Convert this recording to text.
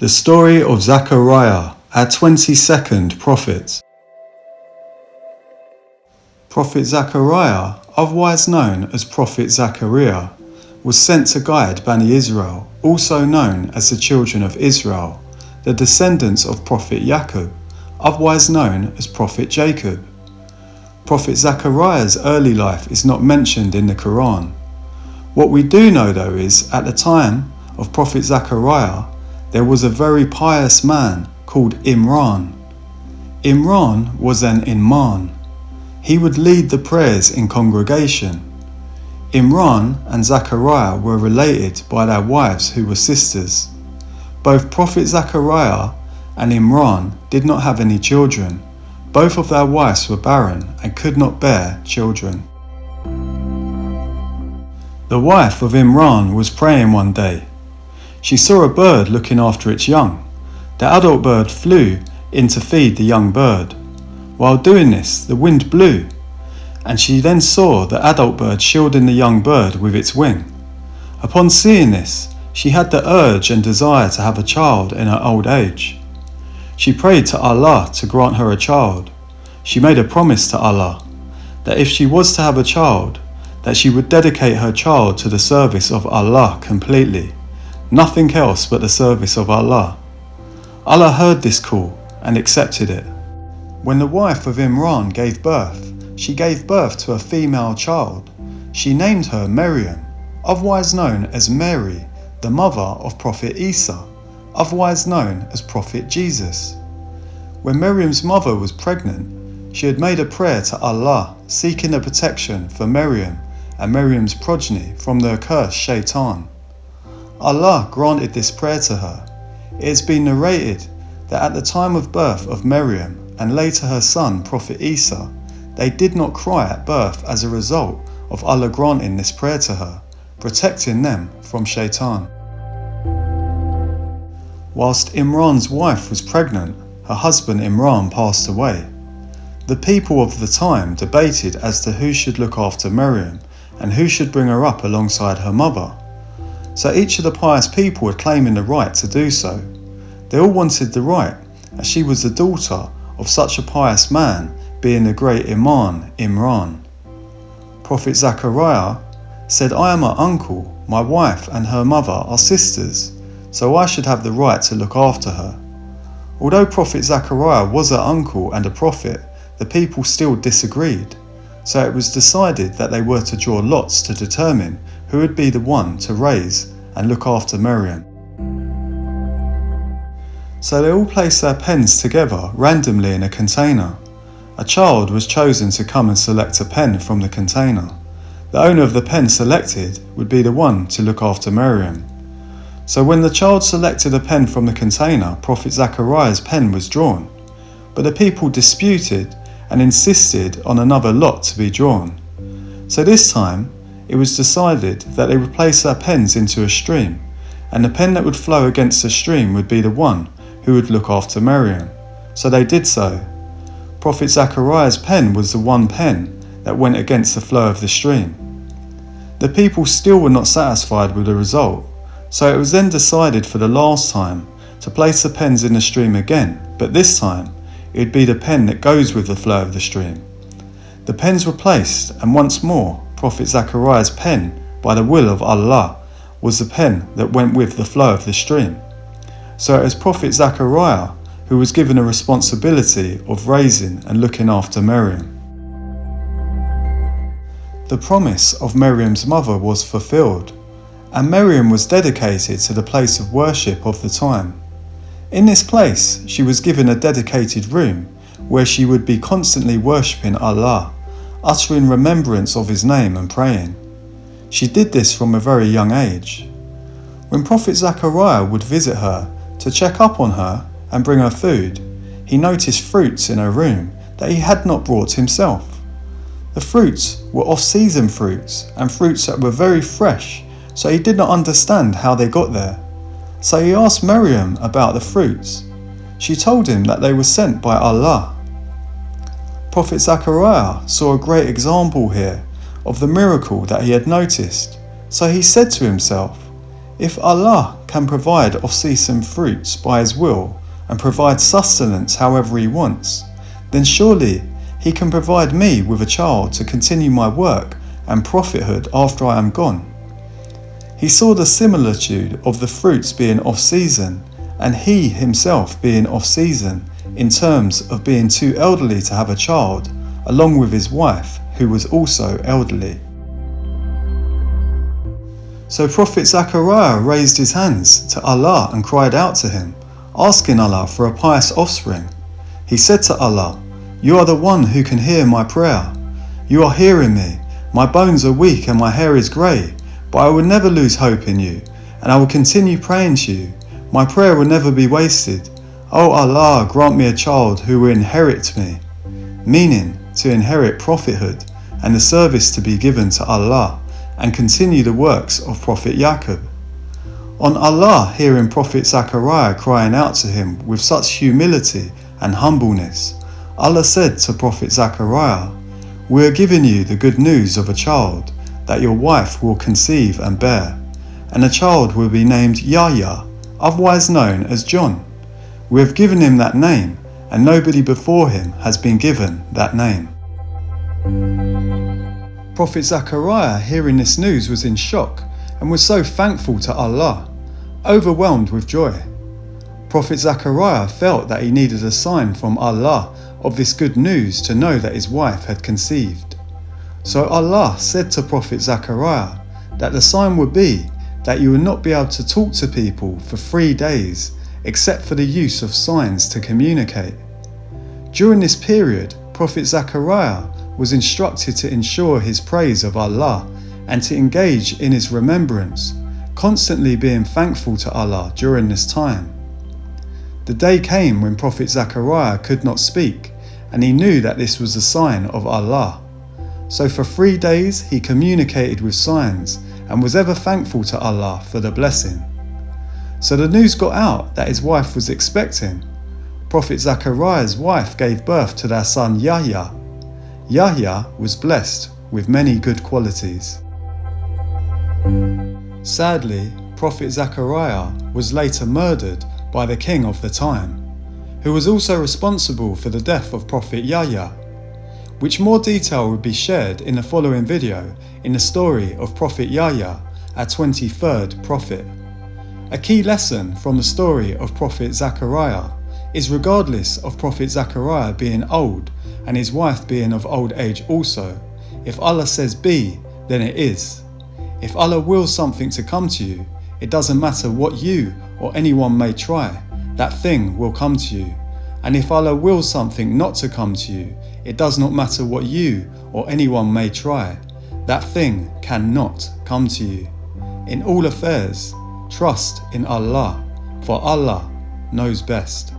The story of Zechariah, our 22nd prophet. Prophet Zechariah, otherwise known as Prophet Zakariyya, was sent to guide Bani Israel, also known as the children of Israel, the descendants of Prophet Yahya, otherwise known as Prophet Jacob. Prophet Zechariah's early life is not mentioned in the Quran. What we do know though is, at the time of Prophet Zechariah, there was a very pious man called Imran. Imran was an imam. He would lead the prayers in congregation. Imran and Zechariah were related by their wives who were sisters. Both Prophet Zechariah and Imran did not have any children. Both of their wives were barren and could not bear children. The wife of Imran was praying one day. She saw a bird looking after its young. The adult bird flew in to feed the young bird. While doing this, the wind blew, and she then saw the adult bird shielding the young bird with its wing. Upon seeing this, she had the urge and desire to have a child in her old age. She prayed to Allah to grant her a child. She made a promise to Allah that if she was to have a child, that she would dedicate her child to the service of Allah completely. Nothing else but the service of Allah. Allah heard this call and accepted it. When the wife of Imran gave birth, she gave birth to a female child. She named her Maryam, otherwise known as Mary, the mother of Prophet Isa, otherwise known as Prophet Jesus. When Maryam's mother was pregnant, she had made a prayer to Allah, seeking a protection for Maryam and Maryam's progeny from the accursed Shaitan. Allah granted this prayer to her. It has been narrated that at the time of birth of Maryam and later her son Prophet Isa, they did not cry at birth as a result of Allah granting this prayer to her, protecting them from Shaitan. Whilst Imran's wife was pregnant, her husband Imran passed away. The people of the time debated as to who should look after Maryam and who should bring her up alongside her mother. So each of the pious people were claiming the right to do so. They all wanted the right, as she was the daughter of such a pious man, being the great Imam Imran. Prophet Zechariah said, "I am her uncle, my wife and her mother are sisters, so I should have the right to look after her." Although Prophet Zechariah was her uncle and a prophet, the people still disagreed. So it was decided that they were to draw lots to determine who would be the one to raise and look after Maryam. So they all placed their pens together randomly in a container. A child was chosen to come and select a pen from the container. The owner of the pen selected would be the one to look after Maryam. So when the child selected a pen from the container, Prophet Zechariah's pen was drawn. But the people disputed and insisted on another lot to be drawn. So this time, it was decided that they would place their pens into a stream, and the pen that would flow against the stream would be the one who would look after Maryam. So they did so. Prophet Zechariah's pen was the one pen that went against the flow of the stream. The people still were not satisfied with the result, so it was then decided for the last time to place the pens in the stream again, but this time it would be the pen that goes with the flow of the stream. The pens were placed, and once more Prophet Zechariah's pen, by the will of Allah, was the pen that went with the flow of the stream. So it was Prophet Zechariah who was given a responsibility of raising and looking after Maryam. The promise of Maryam's mother was fulfilled, and Maryam was dedicated to the place of worship of the time. In this place, she was given a dedicated room where she would be constantly worshipping Allah, uttering remembrance of His name and praying. She did this from a very young age. When Prophet Zechariah would visit her to check up on her and bring her food, he noticed fruits in her room that he had not brought himself. The fruits were off-season fruits and fruits that were very fresh, so he did not understand how they got there. So he asked Maryam about the fruits. She told him that they were sent by Allah. Prophet Zechariah saw a great example here of the miracle that he had noticed. So he said to himself, If Allah can provide off-season fruits by His will and provide sustenance however He wants, then surely He can provide me with a child to continue my work and prophethood after I am gone. He saw the similitude of the fruits being off-season and he himself being off-season in terms of being too elderly to have a child, along with his wife, who was also elderly. So Prophet Zechariah raised his hands to Allah and cried out to Him, asking Allah for a pious offspring. He said to Allah, "You are the one who can hear my prayer. You are hearing me. My bones are weak and my hair is grey, but I will never lose hope in you, and I will continue praying to you. My prayer will never be wasted. O Allah, grant me a child who will inherit me," meaning to inherit prophethood and the service to be given to Allah and continue the works of Prophet Yahya. On Allah hearing Prophet Zechariah crying out to him with such humility and humbleness, Allah said to Prophet Zechariah, "We are giving you the good news of a child that your wife will conceive and bear, and the child will be named Yahya, otherwise known as John. We have given him that name, and nobody before him has been given that name." Prophet Zechariah, hearing this news, was in shock and was so thankful to Allah, overwhelmed with joy. Prophet Zechariah felt that he needed a sign from Allah of this good news to know that his wife had conceived. So Allah said to Prophet Zechariah that the sign would be that you would not be able to talk to people for 3 days except for the use of signs to communicate. During this period, Prophet Zechariah was instructed to ensure his praise of Allah and to engage in his remembrance, constantly being thankful to Allah during this time. The day came when Prophet Zechariah could not speak, and he knew that this was a sign of Allah. So for 3 days he communicated with signs and was ever thankful to Allah for the blessing. So the news got out that his wife was expecting. Prophet Zechariah's wife gave birth to their son Yahya. Yahya was blessed with many good qualities. Sadly, Prophet Zechariah was later murdered by the king of the time, who was also responsible for the death of Prophet Yahya, which more detail will be shared in the following video in the story of Prophet Yahya, our 23rd prophet. A key lesson from the story of Prophet Zechariah is, regardless of Prophet Zechariah being old and his wife being of old age also, if Allah says be, then it is. If Allah wills something to come to you, it doesn't matter what you or anyone may try, that thing will come to you. And if Allah wills something not to come to you, it does not matter what you or anyone may try, that thing cannot come to you. In all affairs, trust in Allah, for Allah knows best.